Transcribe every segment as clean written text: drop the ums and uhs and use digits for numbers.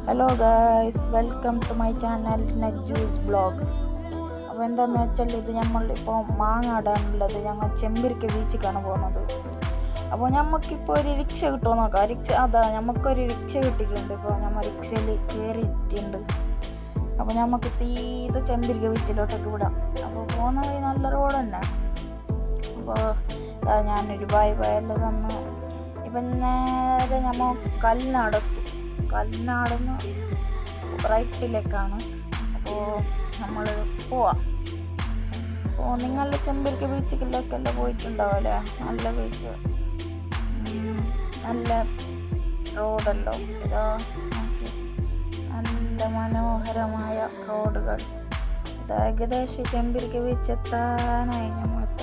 Hello guys, welcome to my channel Najjus blog. അപ്പോൾ എന്താണെന്ന് വെച്ചാൽ ഇത് നമ്മളിപ്പോൾ മാങ്ങാടാനുള്ളത് ഞങ്ങൾ ചെമ്പിരിക്ക ബീച്ചിലേക്കാണ് പോകുന്നത്. അപ്പോൾ നമുക്കിപ്പോൾ ഒരു റിക്ഷ കിട്ടുമോ നോക്കാം. നമുക്കൊരു റിക്ഷ കിട്ടിയിട്ടുണ്ട്. ഇപ്പോൾ നമ്മൾ റിക്ഷയിൽ കയറിയിട്ടുണ്ട്. അപ്പോൾ നമുക്ക് സീത ചെമ്പിരിക്ക ബീച്ചിലോട്ടൊക്കെ വിടാം. അപ്പോൾ പോകുന്ന വഴി നല്ല റോഡ് തന്നെ. അപ്പോൾ ഞാനൊരു ബൈ എല്ലാം തന്നു. ഇപ്പം നേരെ നമ്മൾ കല്ലാടുന്ന് റൈറ്റിലേക്കാണ്. അപ്പോൾ നമ്മൾ പോവാം. അപ്പോൾ നിങ്ങളുടെ ചെമ്പിരിക്ക ബീച്ചിലേക്കെല്ലാം പോയിട്ടുണ്ടാവില്ലേ? നല്ല ബീച്ച്, നല്ല റോഡല്ലോ. ഇതാ നല്ല മനോഹരമായ റോഡുകൾ. ഇത് ഏകദേശം ചെമ്പിരിക്ക ബീച്ച് എത്താനായിട്ടുണ്ട്.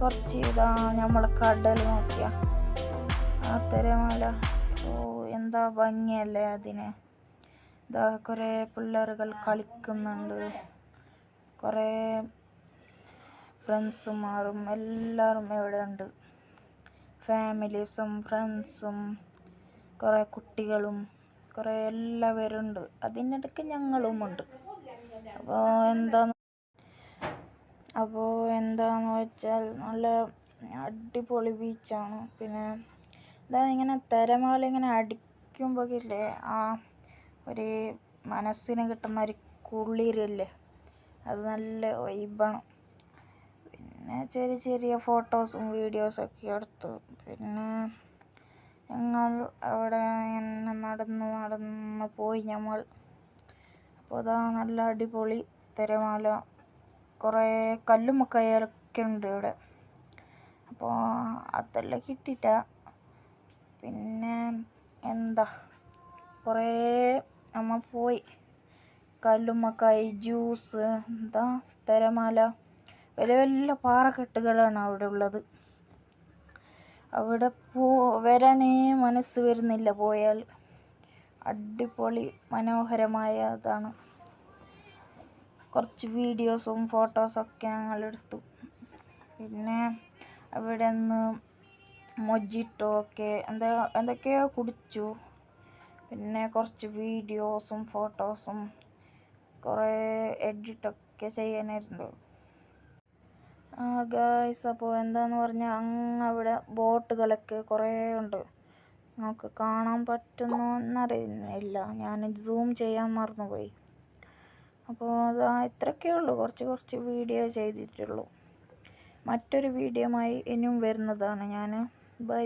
കുറച്ച് ഇതാ നമ്മളെ കടൽ നോക്കിയ ആ തിരമാല. എന്താ ഭംഗിയല്ലേ അതിന്. ഇതാ കുറേ പിള്ളേരുകൾ കളിക്കുന്നുണ്ട്. കുറേ ഫ്രണ്ട്സുമാരും എല്ലാവരും ഇവിടെ ഉണ്ട്. ഫാമിലീസും ഫ്രണ്ട്സും കുറേ കുട്ടികളും കുറേ എല്ലാവരും ഉണ്ട്. അതിനിടയ്ക്ക് ഞങ്ങളുമുണ്ട്. അപ്പോൾ എന്താന്ന് വെച്ചാൽ നല്ല അടിപൊളി ബീച്ചാണ്. പിന്നെ ഇങ്ങനെ തിരമാല ഇങ്ങനെ അടിക്കുമ്പോഴേ ഒരു മനസ്സിന് കിട്ടുന്ന ഒരു കുളിരില്ലേ, അത് നല്ല വൈബാണ്. പിന്നെ ചെറിയ ചെറിയ ഫോട്ടോസും വീഡിയോസൊക്കെ എടുത്തു. പിന്നെ ഞങ്ങൾ അവിടെ ഇങ്ങനെ നടന്ന് പോയി ഞങ്ങൾ. അപ്പോൾ അതാ നല്ല അടിപൊളി തിരമാല, കുറേ കല്ലുമ്മക്കായൊക്കെ ഉണ്ട് ഇവിടെ. അപ്പോൾ അതെല്ലാം കിട്ടിയിട്ട. പിന്നെ കുറേ നമ്മൾ പോയി. കല്ലുമ്മക്കായ് ജ്യൂസ്, തിരമാല, വലിയ വലിയ പാറക്കെട്ടുകളാണ് അവിടെ ഉള്ളത്. അവിടെ വരാനേ മനസ്സ് വരുന്നില്ല. പോയാൽ അടിപൊളി മനോഹരമായ ഇതാണ്. കുറച്ച് വീഡിയോസും ഫോട്ടോസൊക്കെ ഞങ്ങളെടുത്തു. പിന്നെ അവിടെ നിന്ന് മൊജിറ്റോ ഒക്കെ എന്തൊക്കെയോ കുടിച്ചു. പിന്നെ കുറച്ച് വീഡിയോസും ഫോട്ടോസും കുറേ എഡിറ്റൊക്കെ ചെയ്യാനായിരുന്നു. ഗായ്സ്, അപ്പോൾ എന്താന്ന് പറഞ്ഞാൽ അവിടെ ബോട്ടുകളൊക്കെ കുറേ ഉണ്ട്. നമുക്ക് കാണാൻ പറ്റുന്നോ എന്നറിയുന്നില്ല, ഞാൻ സൂം ചെയ്യാൻ മറന്നുപോയി. അപ്പോൾ ഇത്രയൊക്കെ ഉള്ളൂ. കുറച്ച് വീഡിയോ ചെയ്തിട്ടുള്ളൂ. മറ്റൊരു വീഡിയോയുമായി ഇനിയും വരുന്നതാണ് ഞാൻ. ബൈ.